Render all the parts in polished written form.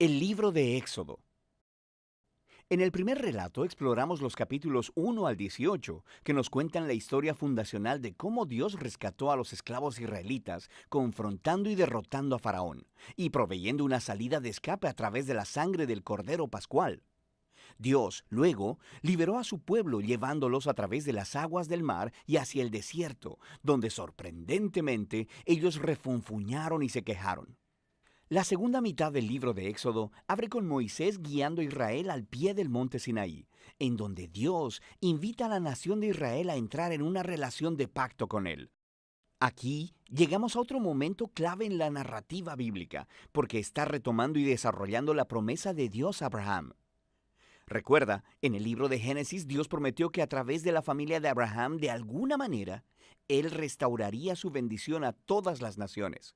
El libro de Éxodo. En el primer relato exploramos los capítulos 1 al 18, que nos cuentan la historia fundacional de cómo Dios rescató a los esclavos israelitas, confrontando y derrotando a Faraón, y proveyendo una salida de escape a través de la sangre del Cordero Pascual. Dios, luego, liberó a su pueblo llevándolos a través de las aguas del mar y hacia el desierto, donde sorprendentemente ellos refunfuñaron y se quejaron. La segunda mitad del libro de Éxodo abre con Moisés guiando a Israel al pie del monte Sinaí, en donde Dios invita a la nación de Israel a entrar en una relación de pacto con él. Aquí llegamos a otro momento clave en la narrativa bíblica, porque está retomando y desarrollando la promesa de Dios a Abraham. Recuerda, en el libro de Génesis Dios prometió que a través de la familia de Abraham, de alguna manera, él restauraría su bendición a todas las naciones.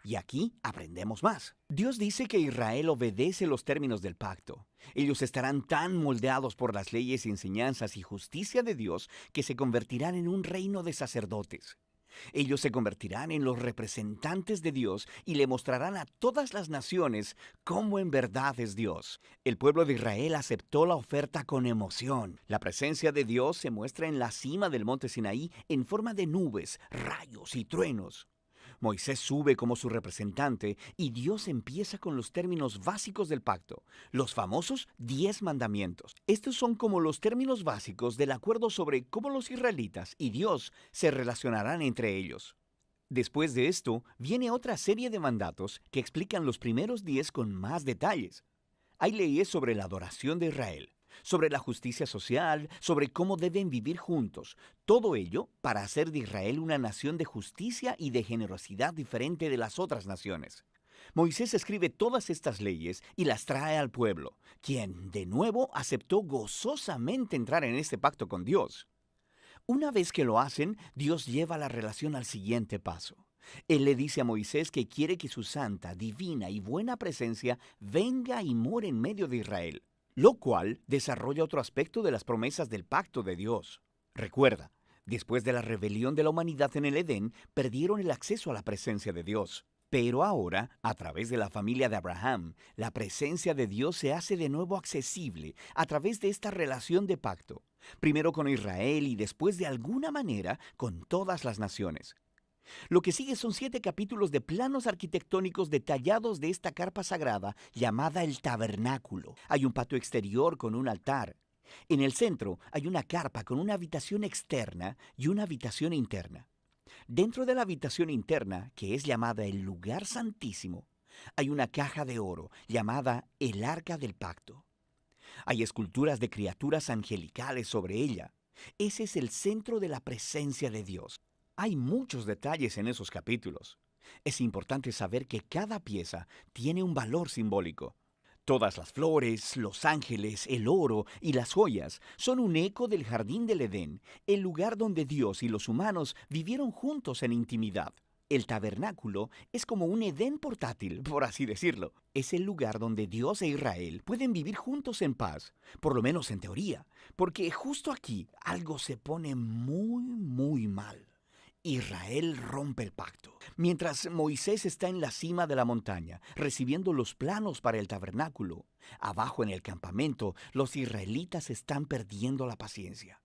Y aquí aprendemos más. Dios dice que Israel obedece los términos del pacto. Ellos estarán tan moldeados por las leyes, enseñanzas y justicia de Dios que se convertirán en un reino de sacerdotes. Ellos se convertirán en los representantes de Dios y le mostrarán a todas las naciones cómo en verdad es Dios. El pueblo de Israel aceptó la oferta con emoción. La presencia de Dios se muestra en la cima del monte Sinaí en forma de nubes, rayos y truenos. Moisés sube como su representante y Dios empieza con los términos básicos del pacto, los famosos 10 mandamientos. Estos son como los términos básicos del acuerdo sobre cómo los israelitas y Dios se relacionarán entre ellos. Después de esto, viene otra serie de mandatos que explican los primeros 10 con más detalles. Hay leyes sobre la adoración de Israel, sobre la justicia social, sobre cómo deben vivir juntos. Todo ello para hacer de Israel una nación de justicia y de generosidad diferente de las otras naciones. Moisés escribe todas estas leyes y las trae al pueblo, quien, de nuevo, aceptó gozosamente entrar en este pacto con Dios. Una vez que lo hacen, Dios lleva la relación al siguiente paso. Él le dice a Moisés que quiere que su santa, divina y buena presencia venga y more en medio de Israel, lo cual desarrolla otro aspecto de las promesas del pacto de Dios. Recuerda, después de la rebelión de la humanidad en el Edén, perdieron el acceso a la presencia de Dios. Pero ahora, a través de la familia de Abraham, la presencia de Dios se hace de nuevo accesible a través de esta relación de pacto, primero con Israel y después de alguna manera con todas las naciones. Lo que sigue son 7 capítulos de planos arquitectónicos detallados de esta carpa sagrada llamada el tabernáculo. Hay un patio exterior con un altar. En el centro hay una carpa con una habitación externa y una habitación interna. Dentro de la habitación interna, que es llamada el lugar santísimo, hay una caja de oro llamada el arca del pacto. Hay esculturas de criaturas angelicales sobre ella. Ese es el centro de la presencia de Dios. Hay muchos detalles en esos capítulos. Es importante saber que cada pieza tiene un valor simbólico. Todas las flores, los ángeles, el oro y las joyas son un eco del jardín del Edén, el lugar donde Dios y los humanos vivieron juntos en intimidad. El tabernáculo es como un Edén portátil, por así decirlo. Es el lugar donde Dios e Israel pueden vivir juntos en paz, por lo menos en teoría, porque justo aquí algo se pone muy mal. Israel rompe el pacto. Mientras Moisés está en la cima de la montaña, recibiendo los planos para el tabernáculo, abajo en el campamento, los israelitas están perdiendo la paciencia.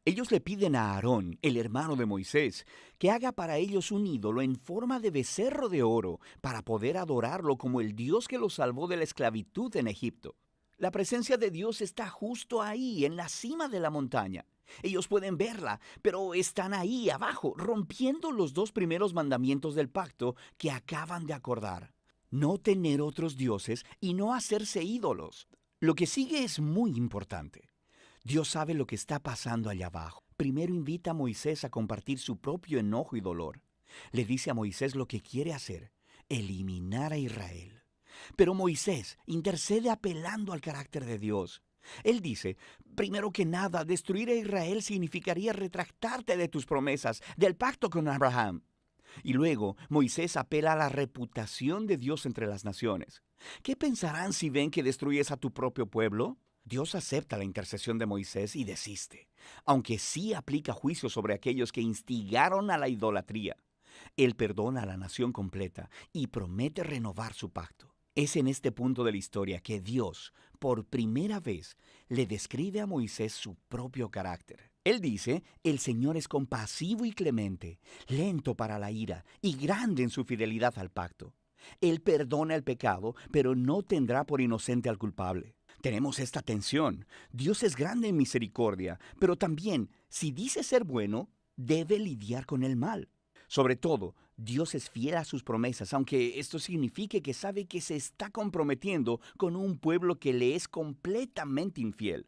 Ellos le piden a Aarón, el hermano de Moisés, que haga para ellos un ídolo en forma de becerro de oro para poder adorarlo como el Dios que los salvó de la esclavitud en Egipto. La presencia de Dios está justo ahí, en la cima de la montaña. Ellos pueden verla, pero están ahí abajo, rompiendo los 2 primeros mandamientos del pacto que acaban de acordar. No tener otros dioses y no hacerse ídolos. Lo que sigue es muy importante. Dios sabe lo que está pasando allá abajo. Primero invita a Moisés a compartir su propio enojo y dolor. Le dice a Moisés lo que quiere hacer: eliminar a Israel. Pero Moisés intercede apelando al carácter de Dios. Él dice, primero que nada, destruir a Israel significaría retractarte de tus promesas, del pacto con Abraham. Y luego Moisés apela a la reputación de Dios entre las naciones. ¿Qué pensarán si ven que destruyes a tu propio pueblo? Dios acepta la intercesión de Moisés y desiste, aunque sí aplica juicio sobre aquellos que instigaron a la idolatría. Él perdona a la nación completa y promete renovar su pacto. Es en este punto de la historia que Dios, por primera vez, le describe a Moisés su propio carácter. Él dice, el Señor es compasivo y clemente, lento para la ira y grande en su fidelidad al pacto. Él perdona el pecado, pero no tendrá por inocente al culpable. Tenemos esta tensión. Dios es grande en misericordia, pero también, si dice ser bueno, debe lidiar con el mal. Sobre todo, Dios es fiel a sus promesas, aunque esto signifique que sabe que se está comprometiendo con un pueblo que le es completamente infiel.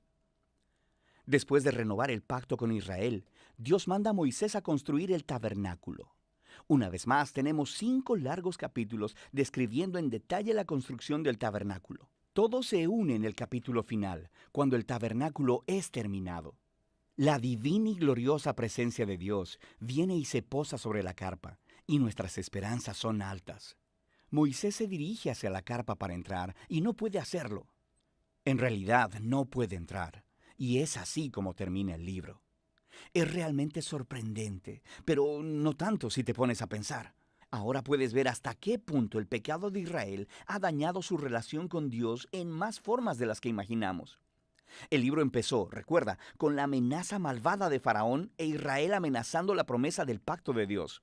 Después de renovar el pacto con Israel, Dios manda a Moisés a construir el tabernáculo. Una vez más, tenemos 5 largos capítulos describiendo en detalle la construcción del tabernáculo. Todo se une en el capítulo final, cuando el tabernáculo es terminado. La divina y gloriosa presencia de Dios viene y se posa sobre la carpa, y nuestras esperanzas son altas. Moisés se dirige hacia la carpa para entrar y no puede hacerlo. En realidad, no puede entrar, y es así como termina el libro. Es realmente sorprendente, pero no tanto si te pones a pensar. Ahora puedes ver hasta qué punto el pecado de Israel ha dañado su relación con Dios en más formas de las que imaginamos. El libro empezó, recuerda, con la amenaza malvada de Faraón e Israel amenazando la promesa del pacto de Dios.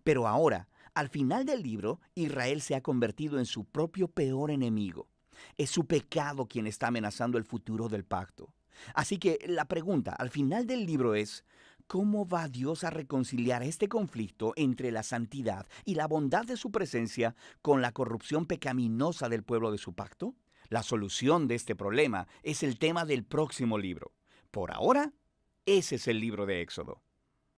Pero ahora, al final del libro, Israel se ha convertido en su propio peor enemigo. Es su pecado quien está amenazando el futuro del pacto. Así que la pregunta al final del libro es, ¿cómo va Dios a reconciliar este conflicto entre la santidad y la bondad de su presencia con la corrupción pecaminosa del pueblo de su pacto? La solución de este problema es el tema del próximo libro. Por ahora, ese es el libro de Éxodo.